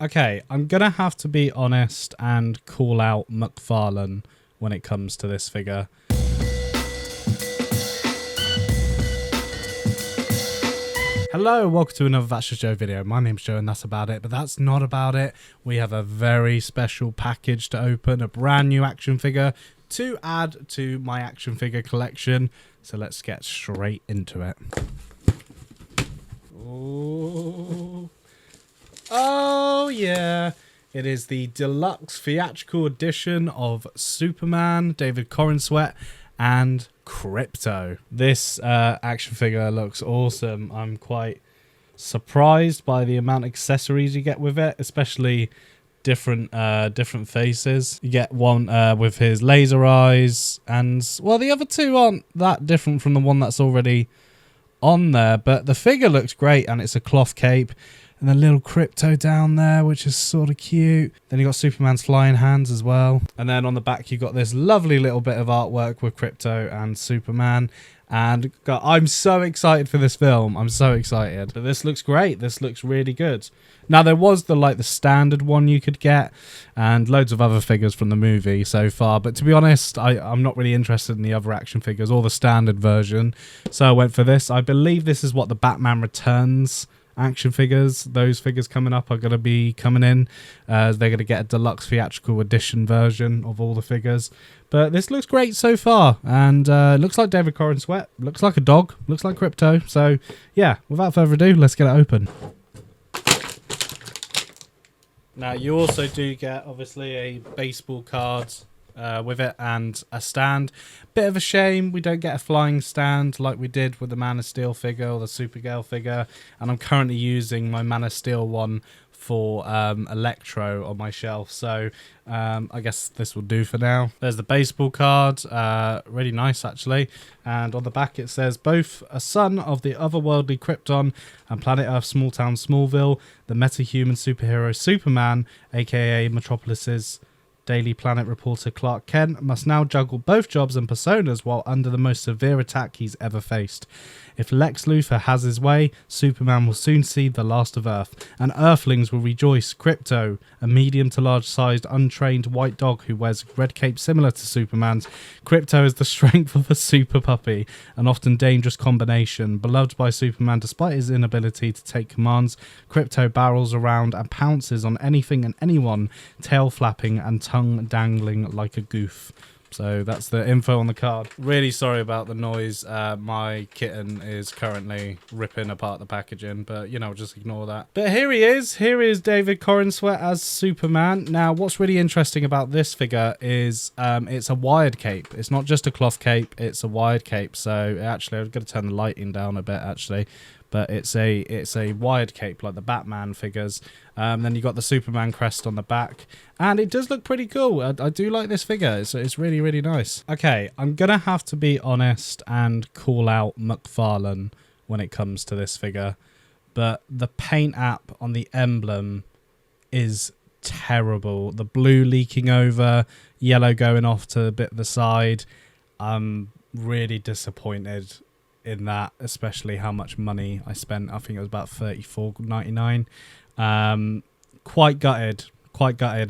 Okay, I'm going to have to be honest and call out McFarlane when it comes to this figure. Hello, welcome to another That's Just Joe video. My name's Joe and that's about it, but that's not about it. We have a very special package to open, a brand new action figure to add to my action figure collection. So let's get straight into it. Oh yeah, it is the deluxe theatrical edition of Superman, David Corenswet, and Krypto. This action figure looks awesome. I'm quite surprised by the amount of accessories you get with it, especially different faces. You get one with his laser eyes, and well, the other two aren't that different from the one that's already on there, but the figure looks great, and it's a cloth cape. And then little Krypto down there, which is sort of cute. Then you got Superman's flying hands as well. And then on the back, you got this lovely little bit of artwork with Krypto and Superman. And God, I'm so excited for this film. I'm so excited. But this looks great. This looks really good. Now, there was the standard one you could get, and loads of other figures from the movie so far. But to be honest, I'm not really interested in the other action figures or the standard version. So I went for this. I believe this is what the Batman Returns action figures. Those figures coming up are going to be coming in. They're going to get a deluxe theatrical edition version of all the figures. But this looks great so far, and looks like David Corenswet, looks like a dog, looks like Krypto. So yeah, without further ado, let's get it open. Now you also do get obviously a baseball card with it and a stand. Bit of a shame we don't get a flying stand like we did with the Man of Steel figure or the Supergirl figure, and I'm currently using my Man of Steel one for Electro on my shelf, so I guess this will do for now. There's the baseball card, really nice actually, and on the back it says, both a son of the otherworldly Krypton and planet Earth small town Smallville, the meta-human superhero Superman, aka Metropolis's Daily Planet reporter Clark Kent, must now juggle both jobs and personas while under the most severe attack he's ever faced. If Lex Luthor has his way, Superman will soon see the last of Earth, and Earthlings will rejoice. Krypto, a medium to large sized untrained white dog who wears a red cape similar to Superman's. Krypto is the strength of a super puppy, an often dangerous combination. Beloved by Superman despite his inability to take commands, Krypto barrels around and pounces on anything and anyone, tail flapping and tongue dangling like a goof. So that's the info on the card. Really sorry about the noise. My kitten is currently ripping apart the packaging, but you know, just ignore that. But here he is. Here is David Corenswet as Superman. Now, what's really interesting about this figure is it's a wired cape. It's not just a cloth cape, it's a wired cape. So actually, I'm going to turn the lighting down a bit actually. But it's a wired cape like the Batman figures. Then you got the Superman crest on the back, and it does look pretty cool. I do like this figure. It's really, really nice. Okay, I'm gonna have to be honest and call out McFarlane when it comes to this figure, but the paint app on the emblem is terrible. The blue leaking over, yellow going off to a bit of the side. I'm really disappointed in that, especially how much money I spent. I think it was about $34.99. Quite gutted,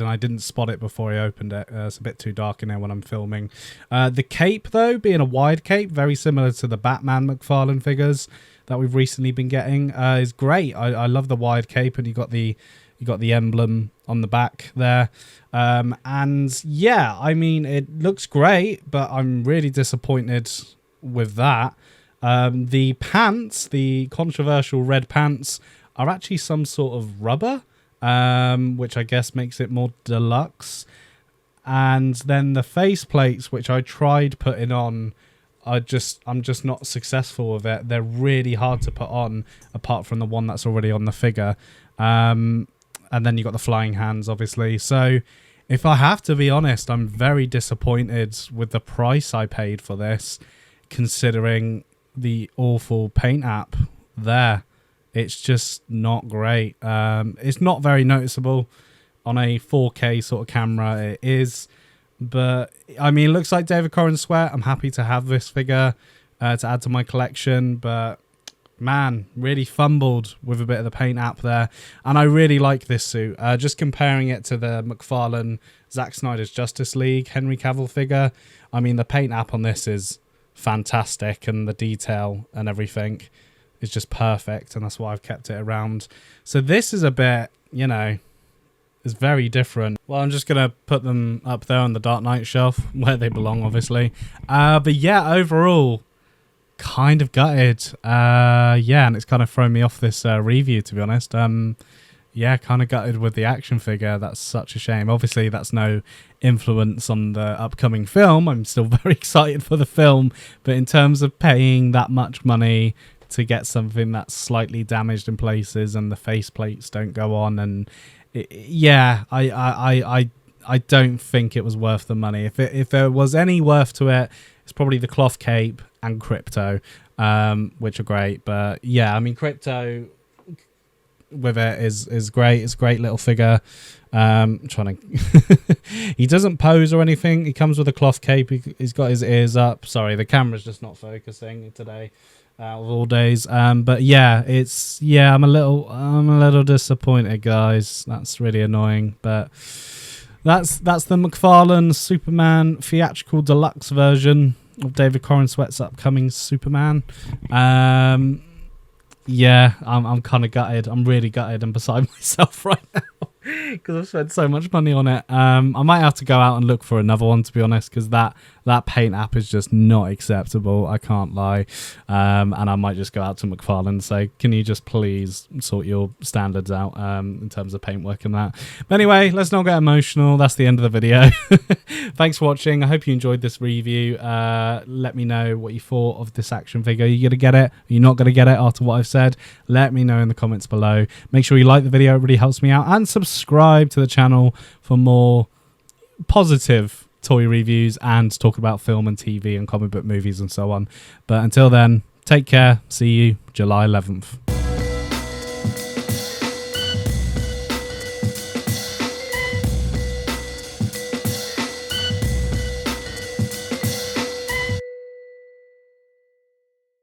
and I didn't spot it before I opened it. It's a bit too dark in there when I'm filming. The cape though, being a wide cape, very similar to the Batman McFarlane figures that we've recently been getting, is great. I love the wide cape, and you got the emblem on the back there. And yeah, I mean, it looks great, but I'm really disappointed with that. The pants, the controversial red pants, are actually some sort of rubber, which I guess makes it more deluxe. And then the face plates, which I tried putting on, I'm just not successful with it. They're really hard to put on, apart from the one that's already on the figure. And then you got the flying hands, obviously. So if I have to be honest, I'm very disappointed with the price I paid for this, considering the awful paint app there. It's just not great. It's not very noticeable on a 4K sort of camera. It is, but I mean, it looks like David Corenswet. I'm happy to have this figure to add to my collection, but man, really fumbled with a bit of the paint app there. And I really like this suit. Just comparing it to the McFarlane Zack Snyder's Justice League Henry Cavill figure, I mean, the paint app on this is fantastic, and the detail and everything is just perfect, and that's why I've kept it around. So this is a bit, you know, it's very different. Well, I'm just going to put them up there on the Dark Knight shelf, where they belong, obviously. But yeah, overall, kind of gutted. Yeah, and it's kind of thrown me off this review, to be honest. Yeah, kind of gutted with the action figure. That's such a shame. Obviously, that's no influence on the upcoming film. I'm still very excited for the film. But in terms of paying that much money to get something that's slightly damaged in places and the faceplates don't go on, and yeah, I don't think it was worth the money. If there was any worth to it, it's probably the cloth cape and Crypto, which are great. But yeah, I mean, Crypto with it is great. It's a great little figure. Trying to he doesn't pose or anything. He comes with a cloth cape. He's got his ears up. Sorry, the camera's just not focusing today, of all days. But yeah, I'm a little disappointed, guys. That's really annoying. But that's the McFarlane Superman Theatrical Deluxe version of David Corenswet's upcoming Superman. Yeah, I'm kind of gutted. I'm really gutted and beside myself right now because I've spent so much money on it. I might have to go out and look for another one, to be honest, because that paint app is just not acceptable. I can't lie. And I might just go out to McFarlane and say, can you just please sort your standards out in terms of paintwork and that. But anyway, let's not get emotional. That's the end of the video. Thanks for watching. I hope you enjoyed this review. Let me know what you thought of this action figure. Are you going to get it? Are you not going to get it after what I've said? Let me know in the comments below. Make sure you like the video. It really helps me out. And subscribe to the channel for more positive toy reviews and talk about film and TV and comic book movies and so on. But until then, take care. See you July 11th.